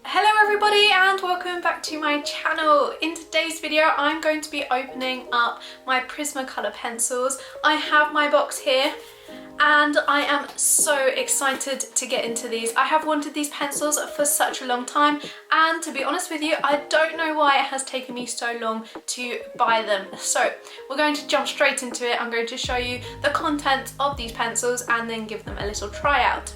Hello everybody and welcome back to my channel. In today's video I'm going to be opening up my Prismacolor pencils. I have my box here and I am so excited to get into these. I have wanted these pencils for such a long time, and to be honest with you, I don't know why it has taken me so long to buy them. So we're going to jump straight into it. I'm going to show you the contents of these pencils and then give them a little try out.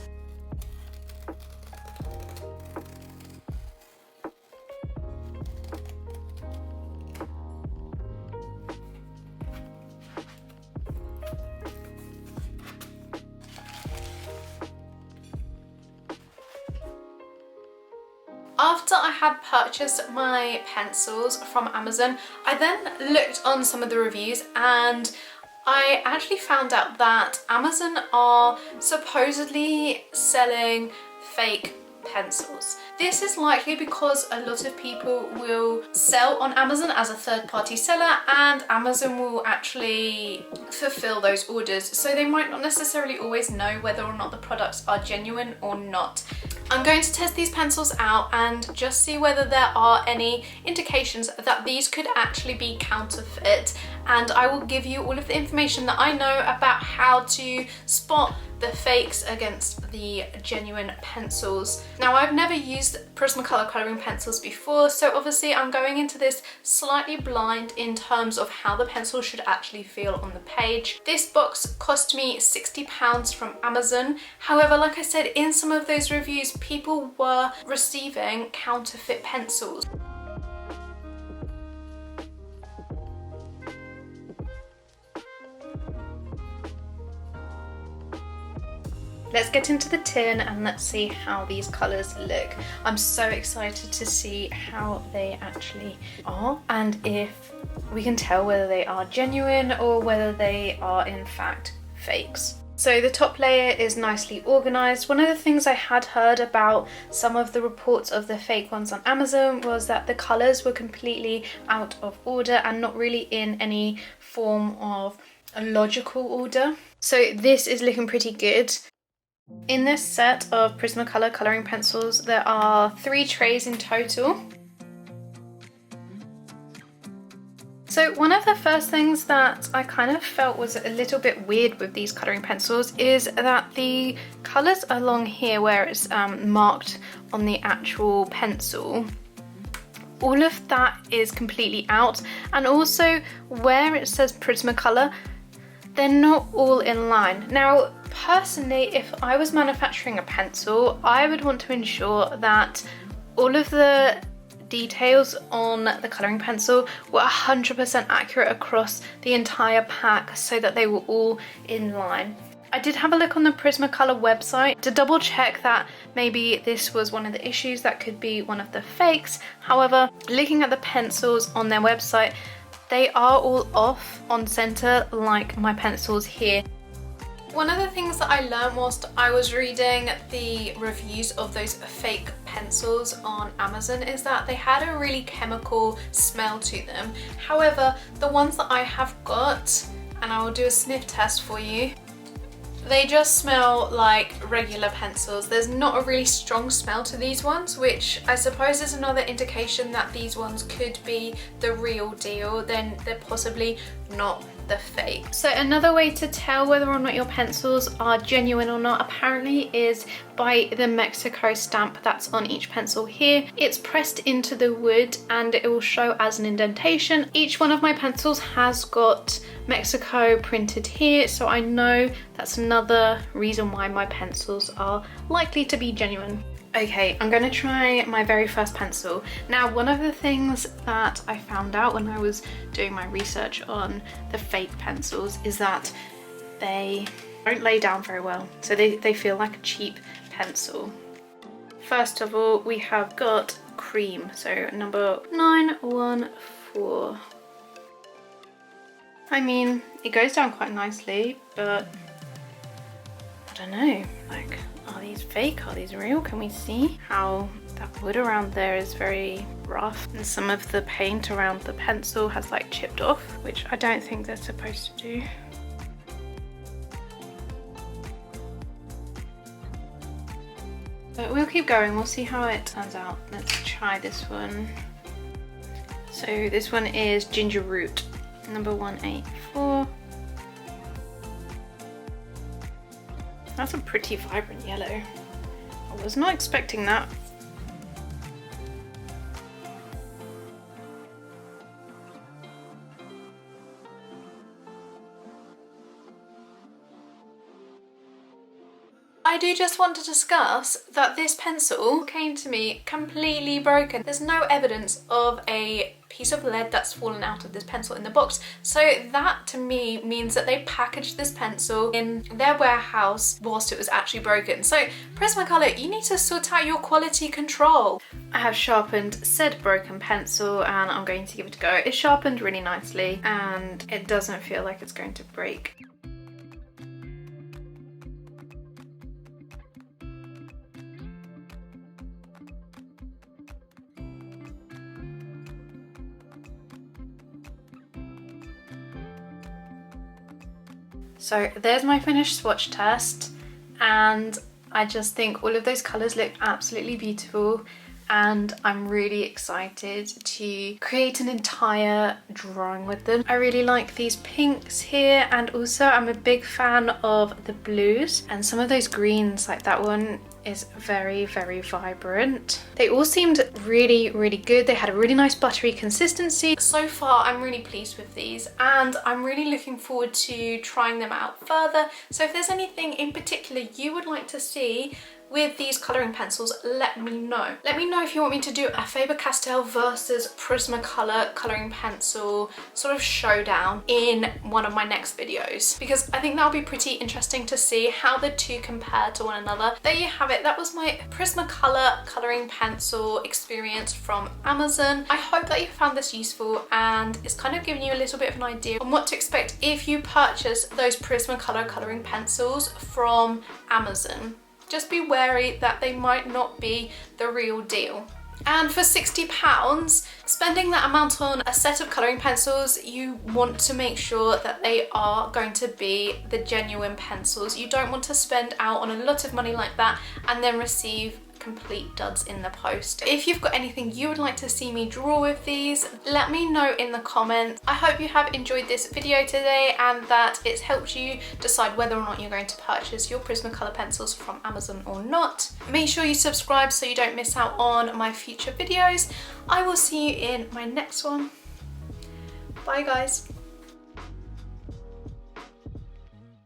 After I had purchased my pencils from Amazon, I then looked on some of the reviews and I actually found out that Amazon are supposedly selling fake pencils. This is likely because a lot of people will sell on Amazon as a third-party seller and Amazon will actually fulfill those orders, so they might not necessarily always know whether or not the products are genuine or not. I'm going to test these pencils out and just see whether there are any indications that these could actually be counterfeit, and I will give you all of the information that I know about how to spot the fakes against the genuine pencils. Now, I've never used Prismacolor colouring pencils before, so obviously I'm going into this slightly blind in terms of how the pencil should actually feel on the page. This box cost me £60 from Amazon. However, like I said, in some of those reviews, people were receiving counterfeit pencils. Let's get into the tin and let's see how these colours look. I'm so excited to see how they actually are and if we can tell whether they are genuine or whether they are in fact fakes. So the top layer is nicely organised. One of the things I had heard about some of the reports of the fake ones on Amazon was that the colours were completely out of order and not really in any form of a logical order. So this is looking pretty good. In this set of Prismacolor colouring pencils, there are 3 trays in total. So one of the first things that I kind of felt was a little bit weird with these colouring pencils is that the colours along here where it's marked on the actual pencil, all of that is completely out, and also where it says Prismacolor, they're not all in line. Now, personally, if I was manufacturing a pencil, I would want to ensure that all of the details on the colouring pencil were 100% accurate across the entire pack so that they were all in line. I did have a look on the Prismacolor website to double check that maybe this was one of the issues, that could be one of the fakes. However, looking at the pencils on their website, they are all off on centre like my pencils here. One of the things that I learned whilst I was reading the reviews of those fake pencils on Amazon is that they had a really chemical smell to them. However, the ones that I have got, and I will do a sniff test for you, they just smell like regular pencils. There's not a really strong smell to these ones, which I suppose is another indication that these ones could be the real deal, then they're possibly not the fake. So another way to tell whether or not your pencils are genuine or not apparently is by the Mexico stamp that's on each pencil here. It's pressed into the wood and it will show as an indentation. Each one of my pencils has got Mexico printed here, so I know that's another reason why my pencils are likely to be genuine. Okay, I'm going to try my very first pencil. Now, one of the things that I found out when I was doing my research on the fake pencils is that they don't lay down very well. So they feel like a cheap pencil. First of all, we have got cream, so number 914. I mean, it goes down quite nicely, but I don't know, like, are these fake? Are these real? Can we see how that wood around there is very rough and some of the paint around the pencil has like chipped off, which I don't think they're supposed to do. But we'll keep going, we'll see how it turns out. Let's try this one. So this one is Ginger Root, number 184. That's a pretty vibrant yellow. I was not expecting that. I do just want to discuss that this pencil came to me completely broken. There's no evidence of a piece of lead that's fallen out of this pencil in the box. So that to me means that they packaged this pencil in their warehouse whilst it was actually broken. So Prismacolor, you need to sort out your quality control. I have sharpened said broken pencil and I'm going to give it a go. It's sharpened really nicely and it doesn't feel like it's going to break. So there's my finished swatch test, and I just think all of those colours look absolutely beautiful, and I'm really excited to create an entire drawing with them. I really like these pinks here, and also I'm a big fan of the blues and some of those greens, like that one is very, very vibrant. They all seemed really, really good. They had a really nice buttery consistency. So far, I'm really pleased with these and I'm really looking forward to trying them out further. So if there's anything in particular you would like to see with these colouring pencils, let me know. Let me know if you want me to do a Faber-Castell versus Prismacolor colouring pencil sort of showdown in one of my next videos, because I think that'll be pretty interesting to see how the two compare to one another. There you have it. That was my Prismacolor colouring pencil experience from Amazon. I hope that you found this useful and it's kind of giving you a little bit of an idea on what to expect if you purchase those Prismacolor colouring pencils from Amazon. Just be wary that they might not be the real deal. And for £60, spending that amount on a set of colouring pencils, you want to make sure that they are going to be the genuine pencils. You don't want to spend out on a lot of money like that and then receive complete duds in the post. If you've got anything you would like to see me draw with these, let me know in the comments. I hope you have enjoyed this video today and that it's helped you decide whether or not you're going to purchase your Prismacolor pencils from Amazon or not. Make sure you subscribe so you don't miss out on my future videos. I will see you in my next one. Bye guys.